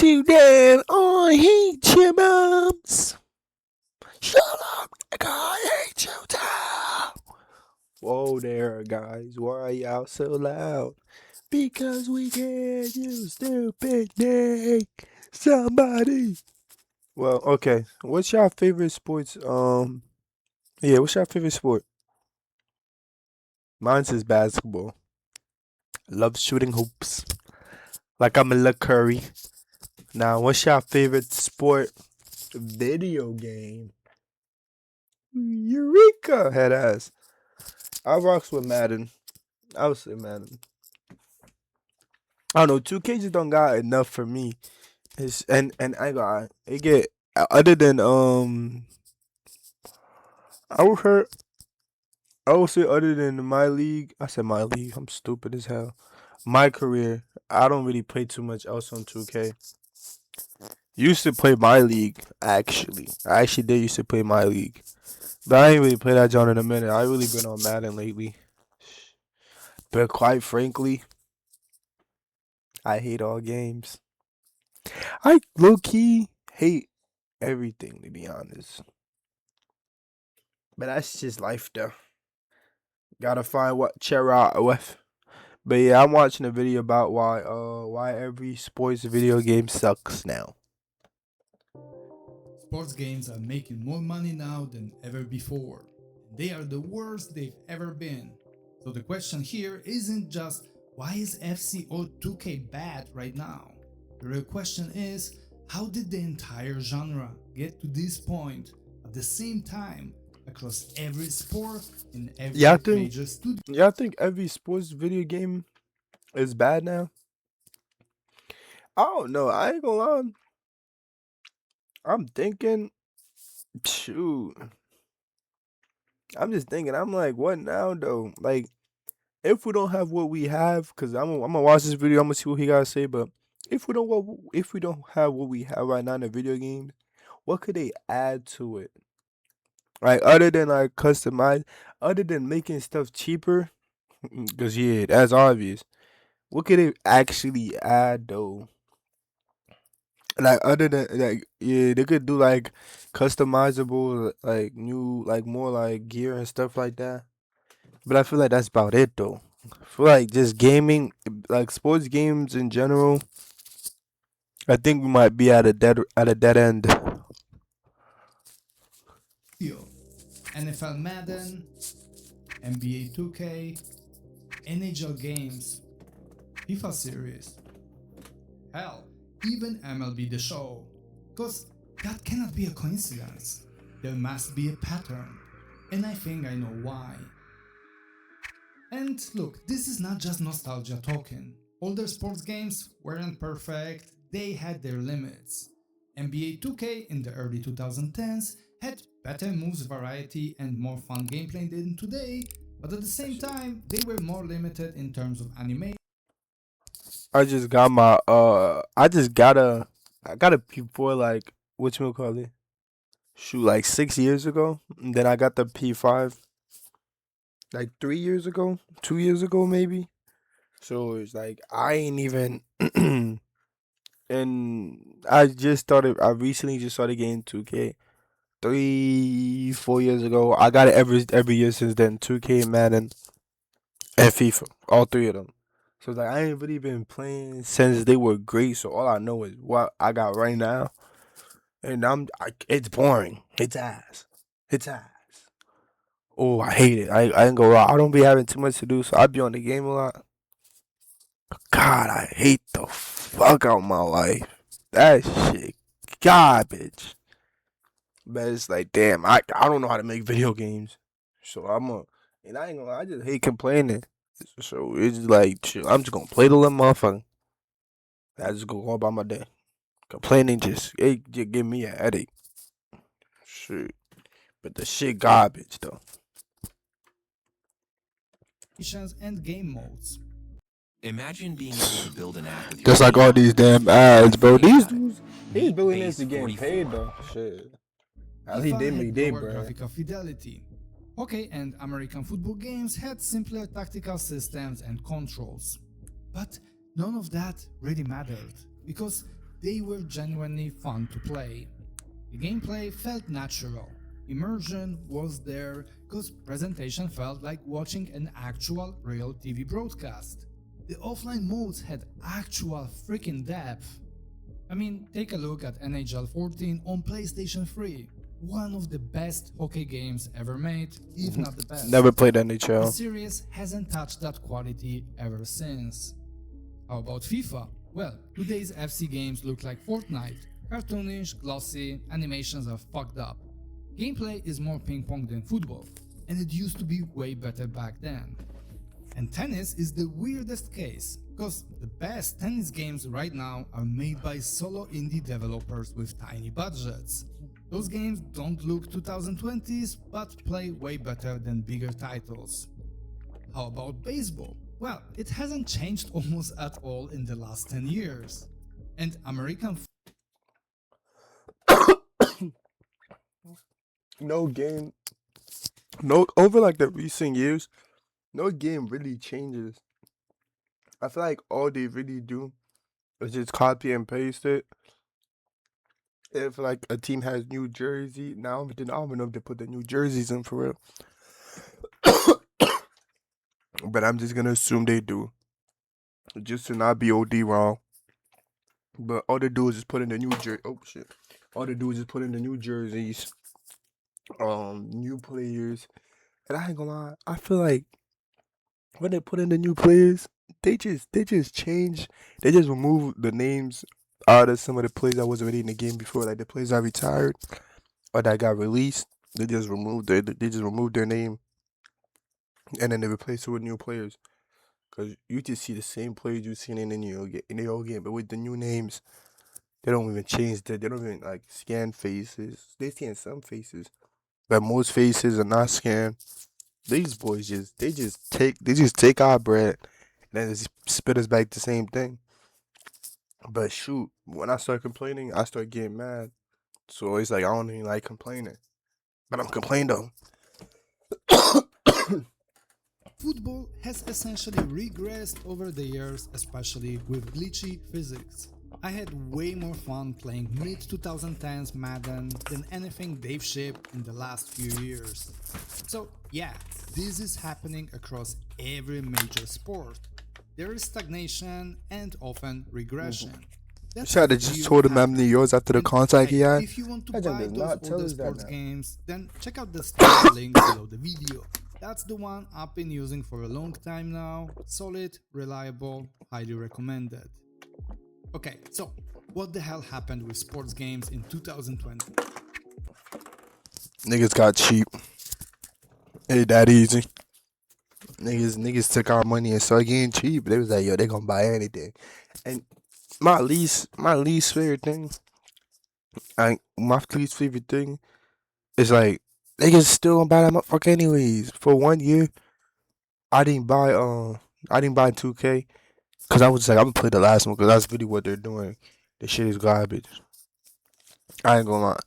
you down. I hate you, mums. Shut up, nigga. I hate you too. Whoa there, guys. Why are y'all so loud? Because we can't, you stupid dick. Somebody. Well, okay. What's your favorite sports? Yeah, what's your favorite sport? Mine's is basketball. Love shooting hoops. Like I'm a Luck Curry. Now, what's your favorite sport? Video game. Eureka! Head ass. I rocks with Madden. I would say Madden. I don't know. 2K just don't got enough for me. It's and I got it get other than I would hurt. I would say other than my league. I said my league. I'm stupid as hell. My career. I don't really play too much else on 2K. Used to play my league actually. I actually did used to play my league. But I ain't really played that John in a minute. I really been on Madden lately. But quite frankly, I hate all games. I low key hate everything to be honest. But that's just life though. Gotta find what cheer out with. But yeah, I'm watching a video about why every sports video game sucks now. Sports games are making more money now than ever before. They are the worst they've ever been. So the question here isn't just why is FC or 2K bad right now? The real question is how did the entire genre get to this point at the same time across every sport in every Y'all think major studio? y'all think every sports video game is bad now? I don't know. I ain't gonna lie. I'm thinking, shoot. I'm just thinking. I'm like, what now though? Like, if we don't have what we have, cause I'm gonna watch this video. I'm gonna see what he gotta say. But if we don't have what we have right now in the video games, what could they add to it? Like other than like customize, other than making stuff cheaper. Cause yeah, that's obvious. What could they actually add though? Like other than like yeah, they could do like customizable like new like more like gear and stuff like that. But I feel like that's about it though. I feel like just gaming like sports games in general, I think we might be at a dead end. NFL Madden, NBA 2K, NHL games, FIFA series, hell, even MLB The Show. Because that cannot be a coincidence. There must be a pattern. And I think I know why. And look, this is not just nostalgia talking. Older sports games weren't perfect, they had their limits. NBA 2K in the early 2010s had better moves variety and more fun gameplay than today, but at the same time, they were more limited in terms of animation. I just got my I got a P4 like what you call it? Shoot, like 6 years ago. And then I got the P5 like 3 years ago, 2 years ago maybe. So it's like I ain't even and I recently just started getting 2K 3, 4 years ago. I got it every year since then. 2K, Madden, and FIFA. All three of them. So it's like I ain't really been playing since they were great. So all I know is what I got right now. And it's boring. It's ass. It's ass. Oh, I hate it. I ain't gonna lie. I don't be having too much to do, so I be on the game a lot. God, I hate the fuck out my life. That shit garbage. But it's like, damn, I don't know how to make video games. So and I ain't gonna lie, I just hate complaining. So it's just like, shit, I'm just gonna play the little motherfucker. I just go about my day. Complaining it just give me a headache. Shit. But the shit garbage though. And game modes. Imagine being able to build an app with your Just like all these damn ads, bro. These Think dudes, about it. these Meet billionaires Base are getting 44. paid though. Shit. At least FIFA they had make their lower bread. graphical fidelity. Okay, and American football games had simpler tactical systems and controls. But none of that really mattered, because they were genuinely fun to play. The gameplay felt natural. Immersion was there because presentation felt like watching an actual real TV broadcast. The offline modes had actual freaking depth. I mean, take a look at NHL 14 on PlayStation 3. One of the best hockey games ever made, if not the best. Never played The NHL. series hasn't touched that quality ever since. How about FIFA? Well, today's FC games look like Fortnite. Cartoonish, glossy, animations are fucked up. Gameplay is more ping pong than football, and it used to be way better back then. And tennis is the weirdest case, because the best tennis games right now are made by solo indie developers with tiny budgets. Those games don't look 2020s, but play way better than bigger titles. How about baseball? Well, it hasn't changed almost at all in the last 10 years. And American No game, no over like the recent years, no game really changes. I feel like all they really do is just copy and paste it. If like a team has new jersey now, but then I don't even know if they put the new jerseys in for real. But I'm just gonna assume they do, just to not be OD wrong. But all they do is just put in the new jersey. Oh shit! All they do is just put in the new jerseys, new players. And I ain't gonna lie, I feel like when they put in the new players, they just change. They just remove the names out of some of the players that was already in the game before, like the players that retired or that got released. They just removed their name and then they replaced it with new players. Cause you just see the same players you seen in the old game, but with the new names, they don't even change that. They don't even like scan faces. They scan some faces, but most faces are not scanned. These boys they just take our bread and then just spit us back the same thing. But shoot, when I start complaining, I start getting mad. So it's like I don't even like complaining, but I'm complaining though. football has essentially regressed over the years, especially with glitchy physics. I had way more fun playing mid 2010s Madden than anything they've shipped in the last few years. So yeah, this is happening across every major sport. There is stagnation and often regression. That's Should have what just weird told him how happens. many years after the And contact he hey, had. if you want to That junk buy does those not tell older us that sports now. games, then check out the Steam link below the video. That's the one I've been using for a long time now. Solid, reliable, highly recommended. Okay, so what the hell happened with sports games in 2020? Niggas got cheap. Ain't that easy. Niggas took our money and started getting cheap. They was like, yo, they gonna buy anything. And my least favorite thing, my least favorite thing is like niggas still gonna buy that motherfucker anyways. For 1 year, I didn't buy 2K because I was like I'm gonna play the last one because that's really what they're doing. The shit is garbage. I ain't gonna lie.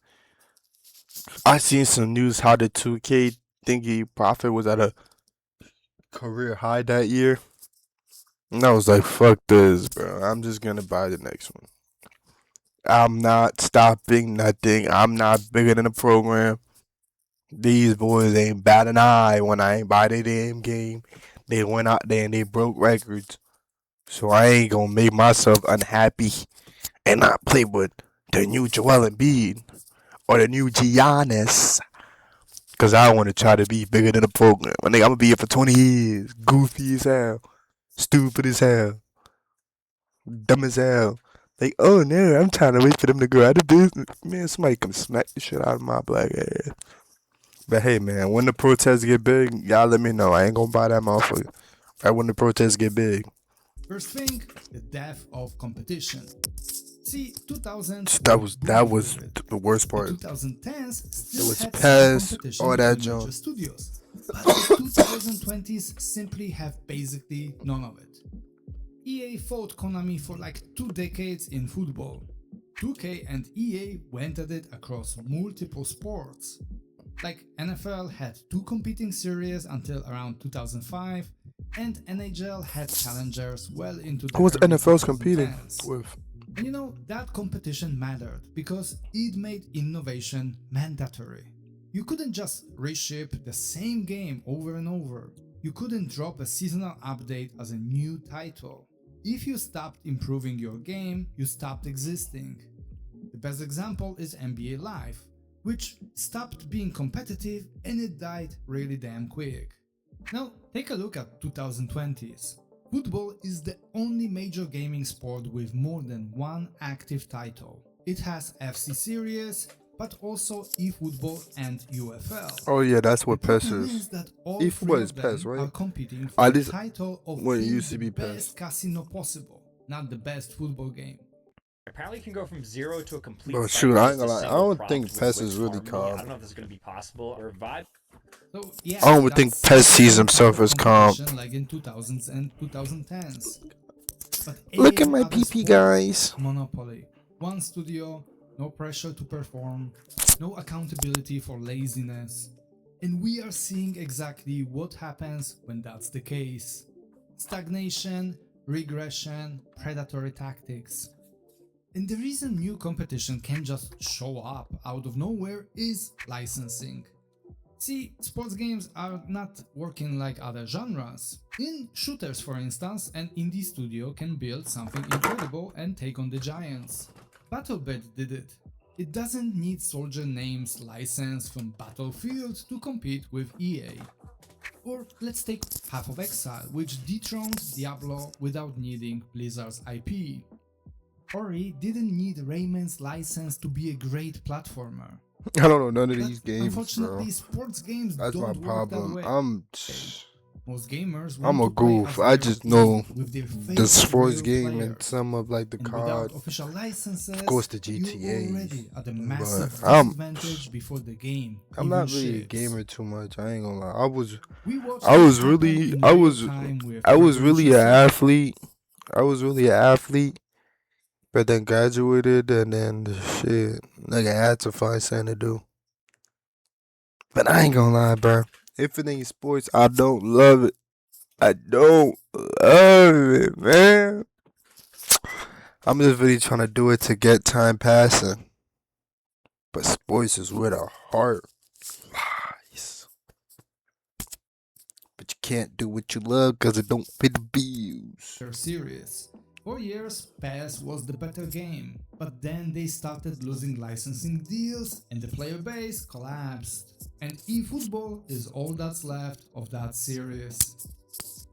I seen some news how the 2K thingy profit was at a career high that year. And I was like, fuck this, bro. I'm just gonna buy the next one. I'm not stopping nothing. I'm not bigger than the program. These boys ain't bat an eye when I ain't buy their damn game. They went out there and they broke records. So I ain't gonna make myself unhappy and not play with the new Joel Embiid or the new Giannis. Cause I want to try to be bigger than the program. I think I'm gonna be here for 20 years. Goofy as hell, stupid as hell, dumb as hell. Like, oh no, I'm trying to wait for them to go out of business. Man, somebody come smack the shit out of my black ass. But hey, man, when the protests get big, y'all let me know. I ain't gonna buy that motherfucker. Right when the protests get big. First thing, the death of competition. See, 2000s That were was booming with it. the worst The part. 2010s still It was had PES, some competition all that between major junk. studios, but the 2020s simply have basically none of it. EA fought Konami for like 2 decades in football. 2K and EA went at it across multiple sports. Like NFL had 2 competing series until around 2005, and NHL had challengers well into the Who was early NFL's competing 2010s. with? And you know, that competition mattered because it made innovation mandatory. You couldn't just reship the same game over and over. You couldn't drop a seasonal update as a new title. If you stopped improving your game, you stopped existing. The best example is NBA Live, which stopped being competitive and it died really damn quick. Now, take a look at 2020s. Football is the only major gaming sport with more than one active title. It has FC Series, but also eFootball and UFL. Oh yeah, that's what The PES problem is. is that all eFootball three is of PES, them right? are competing At for the least title of when it being used to the be PES. best casino possible, not the best football game. Apparently, you can go from zero to a complete. Bro, site shoot, I ain't just to gonna lie. I sell don't props think with PES Wix is really Harmony. calm. I don't know if this is going to be possible or Vibe. So yeah, I don't think that's PES sees some himself kind of as calm. competition like in 2000s and 2010s. But Look at any my other PP, sport, guys. monopoly. One studio, no pressure to perform, no accountability for laziness. And we are seeing exactly what happens when that's the case. Stagnation, regression, predatory tactics. And the reason new competition can just show up out of nowhere is licensing. See, sports games are not working like other genres. In shooters, for instance, an indie studio can build something incredible and take on the giants. BattleBet did it. It doesn't need soldier names licensed from Battlefield to compete with EA. Or let's take Path of Exile, which dethroned Diablo without needing Blizzard's IP. Ori didn't need Rayman's license to be a great platformer. I don't know none of But these games, unfortunately, bro. sports games That's my don't work that problem. way. Most gamers I'm want a to play goof. as I their just team know with their the favorite sports real game player. and some of like the And COD. without official licenses, Of course, the you're GTAs. already at a massive But I'm disadvantage before the game. I'm even not really a ships. gamer too much. I ain't gonna lie. We watched I this was happen really in I real was time with I was really Revolution an 7. athlete. I was really an athlete, but then graduated and then shit. Like I had to find something to do. But I ain't gonna lie, bro. If it ain't sports, I don't love it. I don't love it, man. I'm just really trying to do it to get time passing. But sports is where the heart lies. But you can't do what you love because it don't pay the bills. Their series. For years, PES was the better game, but then they started losing licensing deals and the player base collapsed. And eFootball is all that's left of that series.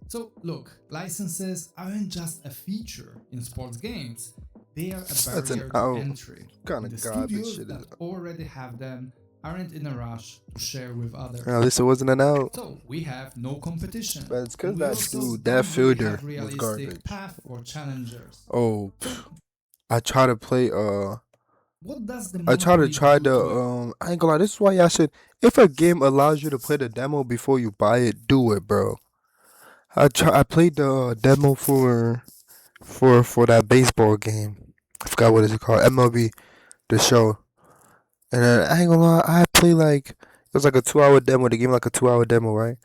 So look, licenses aren't just a feature in sports games, they are a That's an barrier to out. entry. Kinda And the garbage studios shit is that already have them aren't in a rush to share with others. At least it wasn't an out. So we have no competition. But it's 'cause And we that also dude, that don't really fielder have was realistic garbage. path or challengers. Oh, I try to play. What does the I try to Monopoly do to it? I ain't gonna lie. This is why y'all should. If a game allows you to play the demo before you buy it, do it, bro. I played the demo for that baseball game. I forgot what it's called. MLB, the show. And then, I ain't gonna lie. I played like it was like a 2 hour demo. The game like a 2 hour demo, right?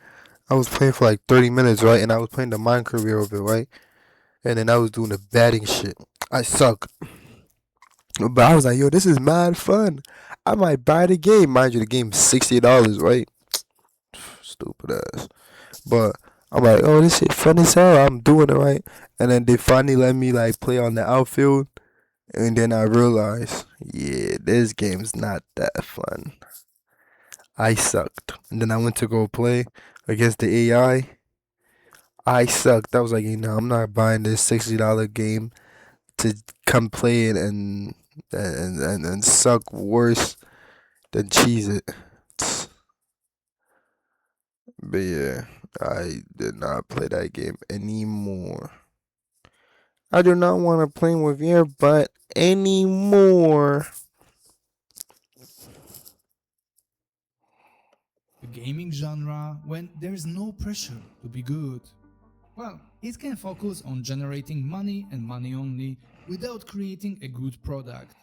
I was playing for like 30 minutes, right? And I was playing the mine career of it, right? And then I was doing the batting shit. I suck. But I was like, yo, this is mad fun. I might buy the game. Mind you, the game's $60, right? Stupid ass. But I'm like, oh, this shit fun as hell. I'm doing it right. And then they finally let me like play on the outfield. And then I realized, yeah, this game's not that fun. I sucked. And then I went to go play against the AI. I sucked. I was like, you know, I'm not buying this $60 game to come play it and suck worse than Cheez It. But yeah, I did not play that game anymore. I do not want to play with your butt anymore. The gaming genre when there's no pressure to be good. Well, it can focus on generating money and money only without creating a good product.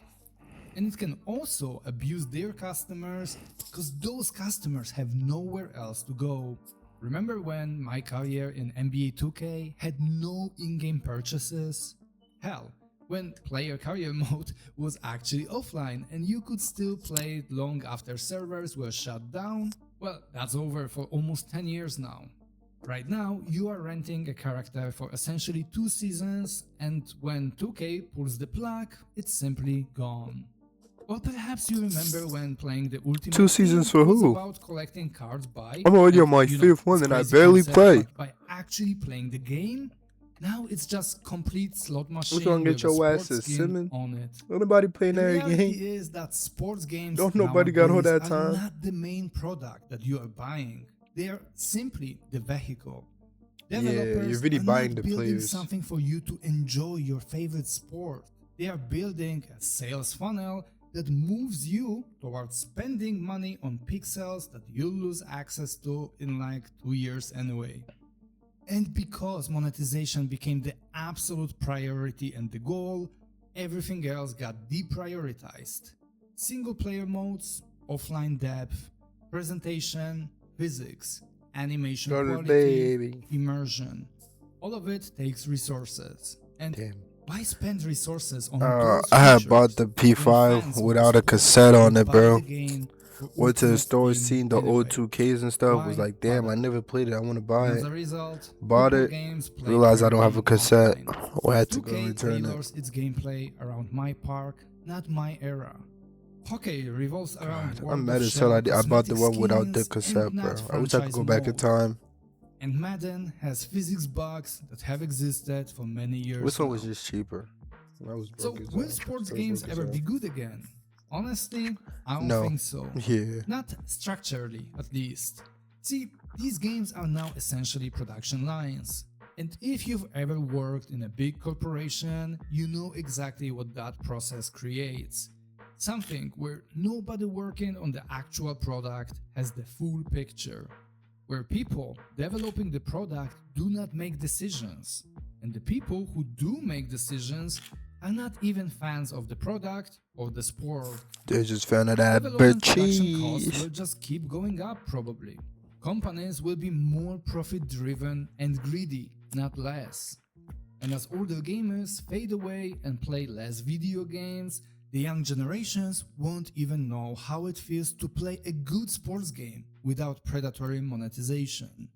And it can also abuse their customers because those customers have nowhere else to go. Remember when my career in NBA 2K had no in-game purchases? Hell, when player career mode was actually offline and you could still play it long after servers were shut down. Well, that's over for almost 10 years now. Right now, you are renting a character for essentially 2 seasons, and when 2K pulls the plug, it's simply gone. Or perhaps you remember when playing the Ultimate 2 seasons Team for was who? about collecting cards by... I'm already on my and, you know, 5th one it's and I crazy barely concept, play. but by actually playing the game, now it's just complete slot machine gonna get with a your ass sports to game Simmons? on it. Don't nobody playing The that reality game. is that sports games Don't nobody got all nowadays that are time. not the main product that you are buying. They are simply the vehicle. Developers you're really are buying not the building players. something for you to enjoy your favorite sport. They are building a sales funnel that moves you towards spending money on pixels that you'll lose access to in like 2 years anyway. And because monetization became the absolute priority and the goal, everything else got deprioritized. Single player modes, offline depth, presentation, physics, animation Daughter quality, baby. immersion. All of it takes resources. And Damn. why spend resources on those I had features bought the when P5 fans without will a cassette on buy it, bro. the game for Went to the Ultimate store, Team seen the anyway? old 2Ks and stuff. Was Why like, damn, I bother? never played it. I want to buy And as it. a result, Bought people it. games play Realized I don't have currently a cassette. offline. I had to go 2K return it. tailors its gameplay around my park, not my era. Hockey revolves around I'm World mad of as hell. Shell I bought the cosmetic one without the skins cassette, and bro. not I wish I could go back in franchise time. And Madden has physics bugs that have existed for many years. This one was now. just cheaper. I was So broke as will hell. sports Still games broke as ever hell. be good again? Honestly, I don't No. think so. Yeah. Not structurally, at least. See, these games are now essentially production lines. And if you've ever worked in a big corporation, you know exactly what that process creates. Something where nobody working on the actual product has the full picture. Where people developing the product do not make decisions. And the people who do make decisions are not even fans of the product or the sport. They just found out that Development but production costs cheese. will just keep going up probably. Companies will be more profit driven and greedy, not less. And as older gamers fade away and play less video games, the young generations won't even know how it feels to play a good sports game without predatory monetization.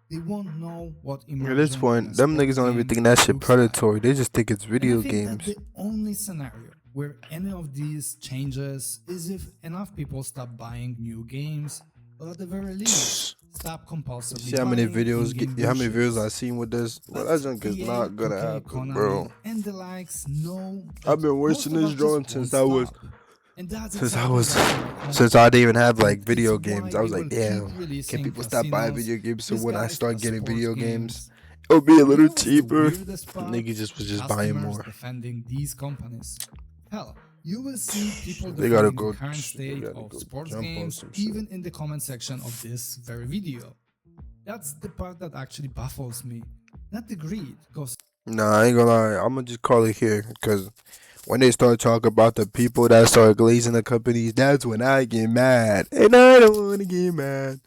They won't know what immersion At this in point, a them sports niggas don't even game think that shit looks like. predatory. They just think it's video And I think games. that the only scenario where any of these changes is if enough people stop buying new games, or at the very least, stop compulsively See how many buying videos in-game how many videos versions. I seen with this? Well, But that junk is EA, not gonna 2K, happen, Konami, bro. and the likes know I've been that watching most of this us drawing just since won't I was stop. And that's since I exactly was why they're at home. since I didn't even have And like video it's why games. I was they like, will damn, keep can releasing people stop buying casinos video games? So when I disguised start as getting sports video games, games. it'll be a You know little what's the cheaper. weirdest part? Niggas just was just buying Customers more. defending these companies. Hell, you will see people They gotta defending go- the current they state gotta of go sports jump on games some shit. even in the comment section of this very video. That's the part that actually baffles me. Not the greed, because Nah, I ain't gonna lie. I'm gonna just call it here because when they start talking about the people that start glazing the companies, that's when I get mad. And I don't want to get mad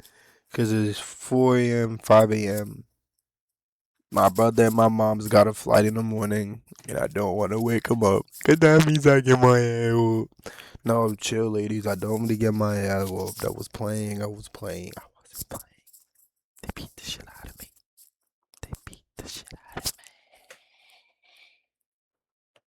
because it's 4 a.m., 5 a.m. My brother and my mom's got a flight in the morning, and I don't want to wake them up because that means I get my ass whooped. No, chill, ladies. I don't really get my ass whooped. I was playing. I wasn't playing. They beat the shit out of me. They beat the shit out of me.